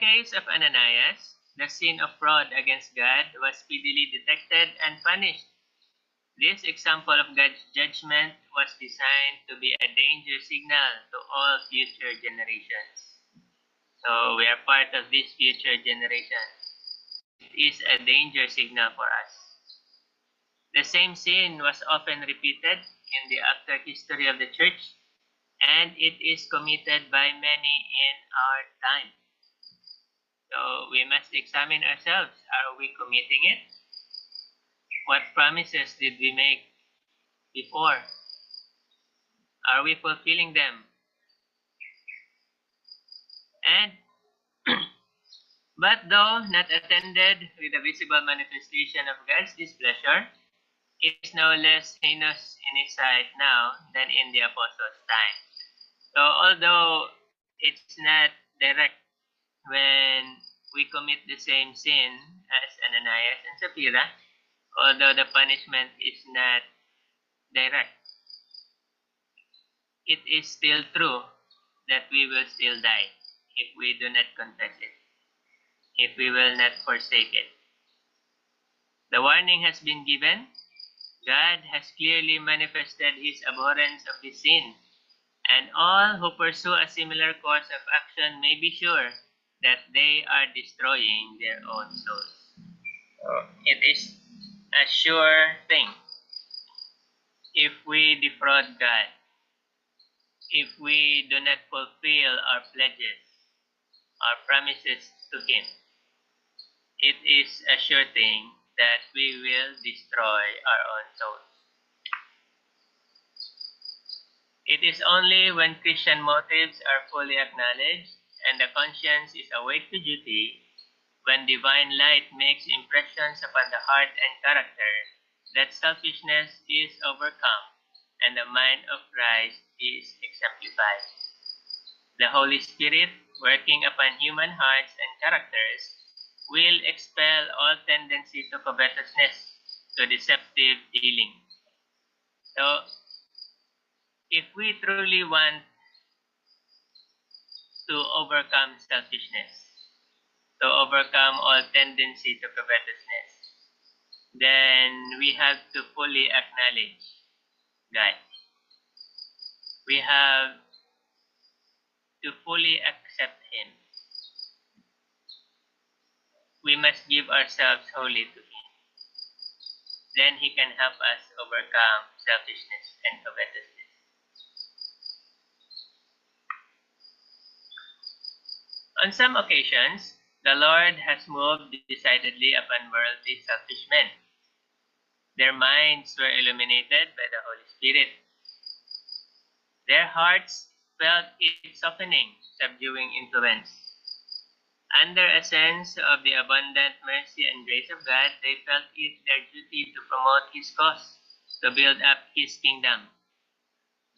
case of Ananias, the sin of fraud against God was speedily detected and punished. This example of God's judgment was designed to be a danger signal to all future generations. So we are part of this future generation. It is a danger signal for us. The same sin was often repeated in the after history of the church, and it is committed by many in our time. So we must examine ourselves. Are we committing it? What promises did we make before? Are we fulfilling them? And but though not attended with a visible manifestation of God's displeasure, it is no less heinous in his sight now than in the apostles' time. So although it's not direct when we commit the same sin as Ananias and Sapphira, although the punishment is not direct, it is still true that we will still die if we do not confess it, if we will not forsake it. The warning has been given. God has clearly manifested his abhorrence of this sin, and all who pursue a similar course of action may be sure that they are destroying their own souls. It is a sure thing. If we defraud God, if we do not fulfill our pledges, our promises to him, it is a sure thing that we will destroy our own souls. It is only when Christian motives are fully acknowledged and the conscience is awake to duty, when divine light makes impressions upon the heart and character, that selfishness is overcome and the mind of Christ is exemplified. The Holy Spirit, working upon human hearts and characters, will expel all tendency to covetousness, to deceptive dealing. So, if we truly want to overcome selfishness, to overcome all tendency to covetousness, then we have to fully acknowledge God. We have to fully accept him. We must give ourselves wholly to him. Then he can help us overcome selfishness and covetousness. On some occasions, the Lord has moved decidedly upon worldly selfish men. Their minds were illuminated by the Holy Spirit. Their hearts felt its softening, subduing influence. Under a sense of the abundant mercy and grace of God, they felt it their duty to promote his cause, to build up his kingdom.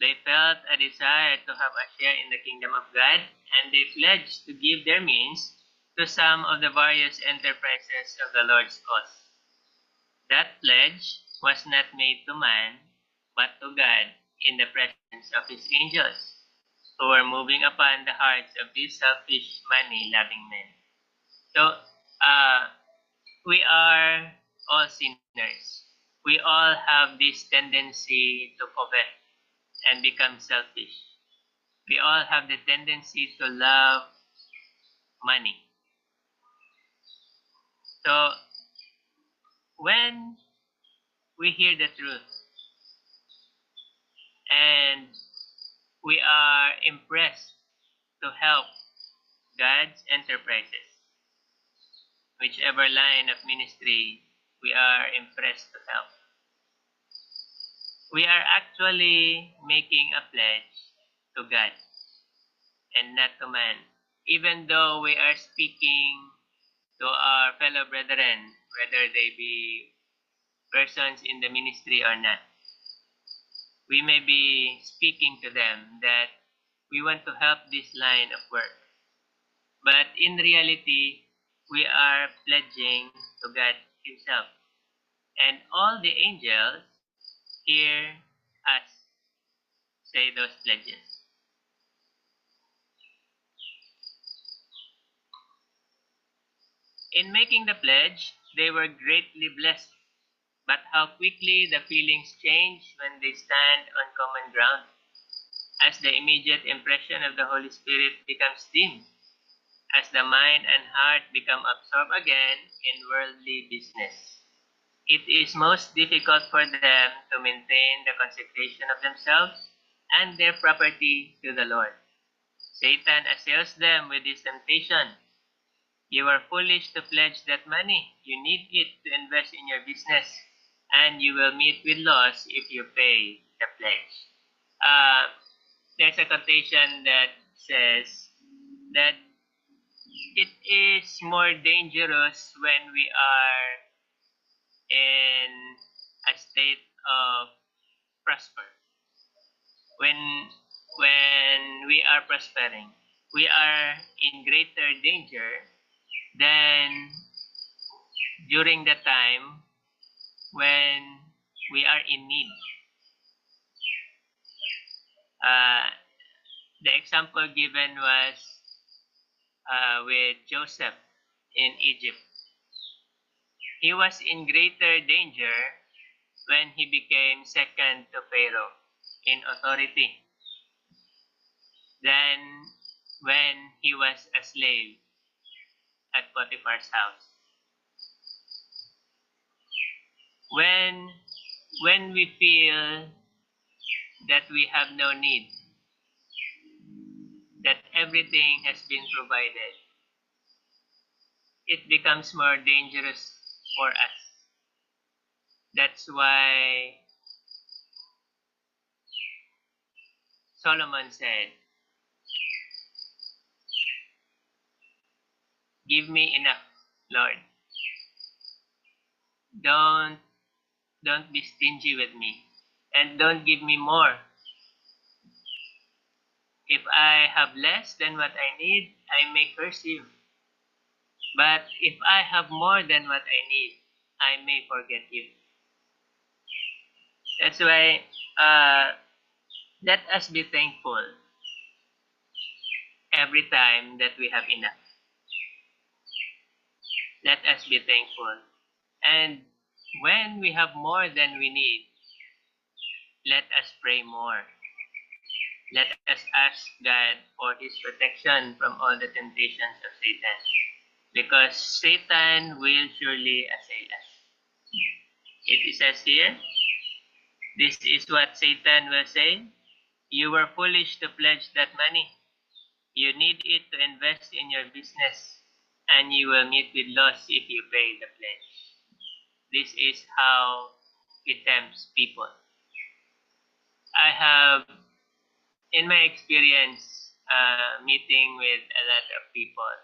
They felt a desire to have a share in the kingdom of God, and they pledged to give their means to some of the various enterprises of the Lord's cause. That pledge was not made to man, but to God in the presence of his angels, who were moving upon the hearts of these selfish, money-loving men. So, we are all sinners. We all have this tendency to covet and become selfish. We all have the tendency to love money. So, when we hear the truth and we are impressed to help God's enterprises, whichever line of ministry we are impressed to help, we are actually making a pledge to God and not to man, even though we are speaking to our fellow brethren, whether they be persons in the ministry or not. We may be speaking to them that we want to help this line of work, but in reality, we are pledging to God himself. And all the angels hear us say those pledges. In making the pledge, they were greatly blessed, but how quickly the feelings change when they stand on common ground, as the immediate impression of the Holy Spirit becomes dim, as the mind and heart become absorbed again in worldly business. It is most difficult for them to maintain the consecration of themselves and their property to the Lord. Satan assails them with this temptation. You are foolish to pledge that money. You need it to invest in your business, and you will meet with loss if you pay the pledge. There's a quotation that says that it is more dangerous when we are in a state of prosper. When we are prospering, we are in greater danger than during the time when we are in need. The example given was with Joseph in Egypt. He was in greater danger when he became second to Pharaoh in authority than when he was a slave at Potiphar's house. When we feel that we have no need, that everything has been provided, it becomes more dangerous for us. That's why Solomon said, "Give me enough, Lord. Don't be stingy with me, and don't give me more. If I have less than what I need, I may curse you. But if I have more than what I need, I may forget you." That's why let us be thankful every time that we have enough. Let us be thankful. And when we have more than we need, let us pray more. Let us ask God for His protection from all the temptations of Satan, because Satan will surely assail us. It says here, this is what Satan will say: "You were foolish to pledge that money. You need it to invest in your business, and you will meet with loss if you pay the pledge." This is how he tempts people. I have, in my experience, meeting with a lot of people,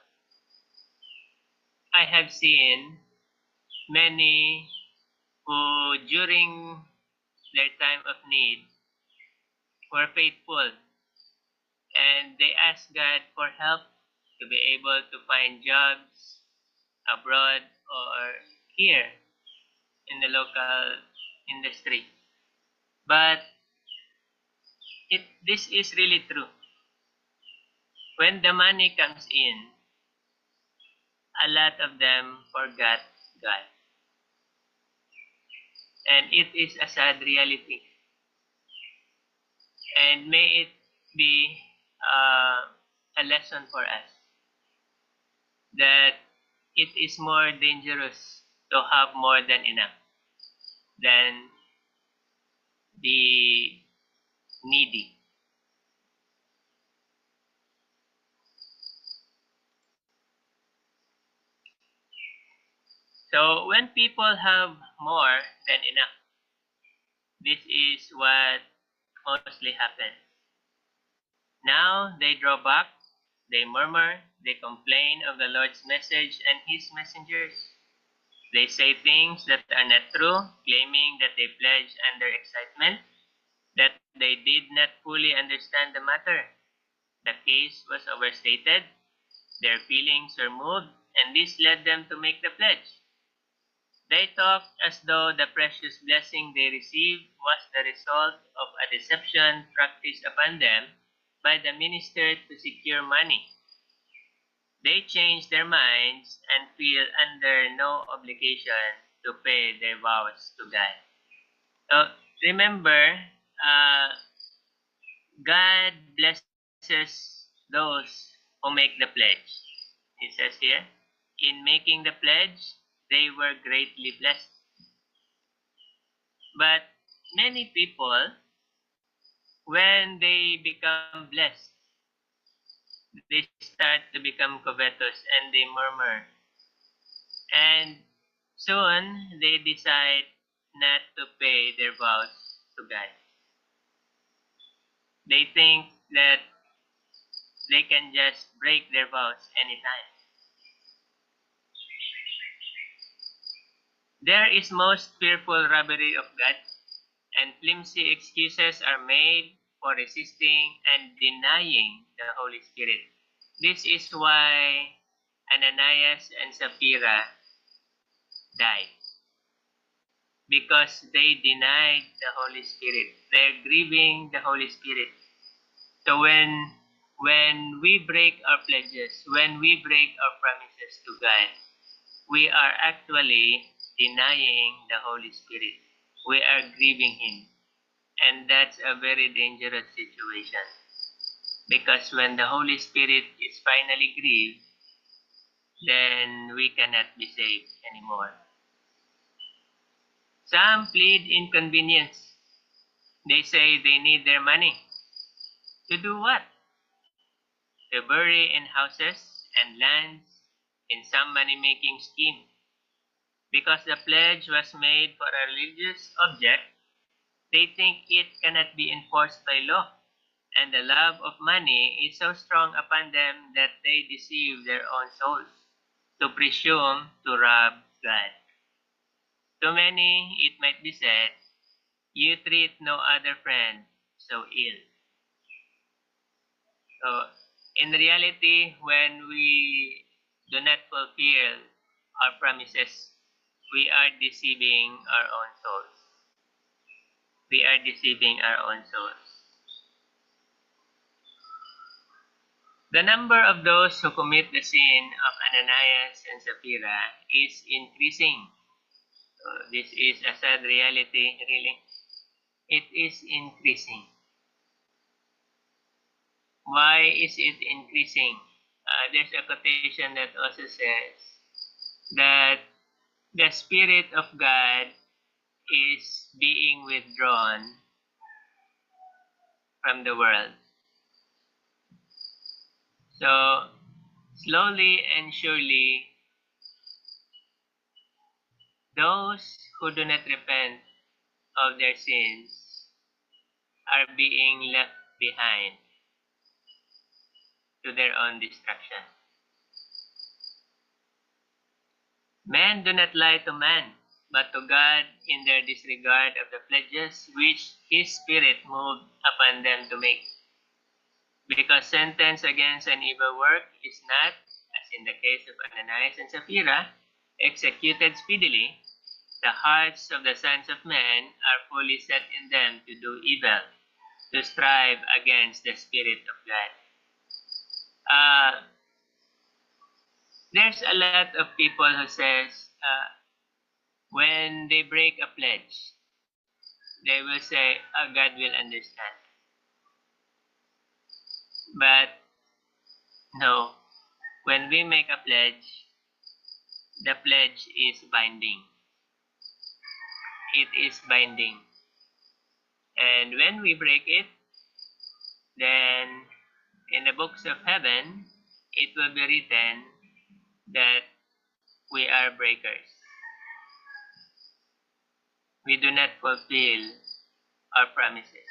I have seen many who, during their time of need, were faithful, and they asked God for help to be able to find jobs abroad or here in the local industry. But this is really true. When the money comes in, a lot of them forgot God. And it is a sad reality. And may it be a lesson for us that it is more dangerous to have more than enough than the needy. So when people have more than enough, this is what mostly happens. Now they draw back, they murmur, they complain of the Lord's message and His messengers. They say things that are not true, claiming that they pledged under excitement, that they did not fully understand the matter. The case was overstated, their feelings were moved, and this led them to make the pledge. They talked as though the precious blessing they received was the result of a deception practiced upon them by the minister to secure money. they change their minds and feel under no obligation to pay their vows to God. So remember, God blesses those who make the pledge. It says here, in making the pledge, they were greatly blessed. But many people, when they become blessed, they start to become covetous and they murmur. And soon they decide not to pay their vows to God. They think that they can just break their vows anytime. There is most fearful robbery of God, and flimsy excuses are made for resisting and denying the Holy Spirit. This is why Ananias and Sapphira died, because they denied the Holy Spirit. They're grieving the Holy Spirit. So when we break our pledges, when we break our promises to God, we are actually denying the Holy Spirit. We are grieving Him. And that's a very dangerous situation. Because when the Holy Spirit is finally grieved, then we cannot be saved anymore. Some plead inconvenience. They say they need their money. To do what? To bury in houses and lands in some money-making scheme. Because the pledge was made for a religious object, they think it cannot be enforced by law. And the love of money is so strong upon them that they deceive their own souls to presume to rob God. To many, it might be said, you treat no other friend so ill. So, in reality, when we do not fulfill our promises, we are deceiving our own souls. We are deceiving our own souls. The number of those who commit the sin of Ananias and Sapphira is increasing. So this is a sad reality, really. It is increasing. Why is it increasing? There's a quotation that also says that the Spirit of God is being withdrawn from the world. So, slowly and surely, those who do not repent of their sins are being left behind to their own destruction. Men do not lie to man, but to God in their disregard of the pledges which His Spirit moved upon them to make. Because sentence against an evil work is not, as in the case of Ananias and Sapphira, executed speedily, the hearts of the sons of men are fully set in them to do evil, to strive against the Spirit of God. There's a lot of people who says when they break a pledge, they will say, oh, God will understand. But no, when we make a pledge, the pledge is binding. It is binding. And when we break it, then in the books of heaven, it will be written that we are breakers. We do not fulfill our promises.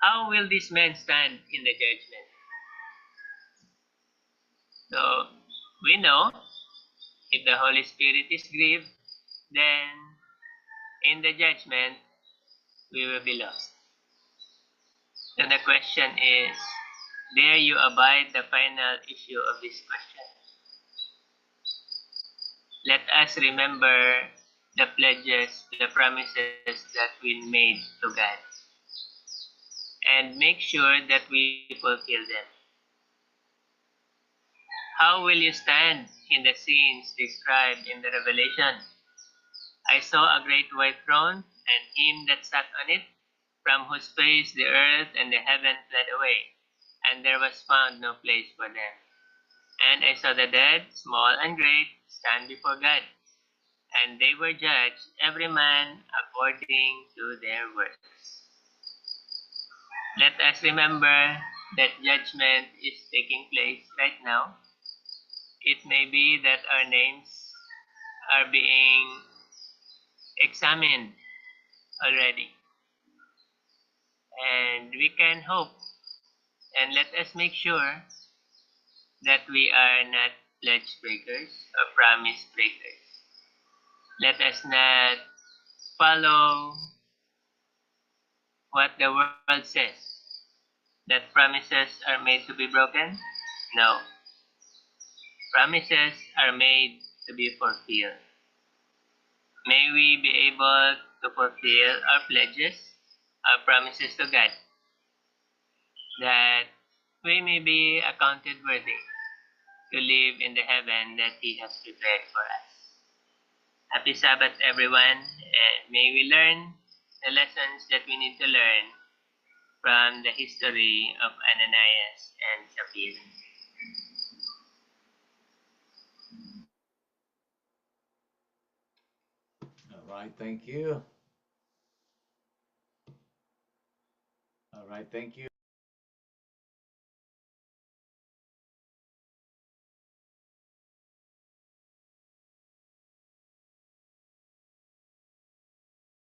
How will these men stand in the judgment? So, we know if the Holy Spirit is grieved, then in the judgment, we will be lost. So the question is, dare you abide the final issue of this question? Let us remember the pledges, the promises that we made to God, and make sure that we fulfill them. How will you stand in the scenes described in the Revelation? I saw a great white throne, and him that sat on it, from whose face the earth and the heaven fled away, and there was found no place for them. And I saw the dead, small and great, stand before God, and they were judged, every man according to their works. Let us remember that judgment is taking place right now. It may be that our names are being examined already, and we can hope and let us make sure that we are not pledge breakers or promise breakers. Let us not follow what the world says, that promises are made to be broken. No, promises are made to be fulfilled. May we be able to fulfill our pledges, our promises to God, that we may be accounted worthy to live in the heaven that He has prepared for us. Happy Sabbath, everyone, and may we learn the lessons that we need to learn from the history of Ananias and Sapphira. All right, thank you. All right, thank you.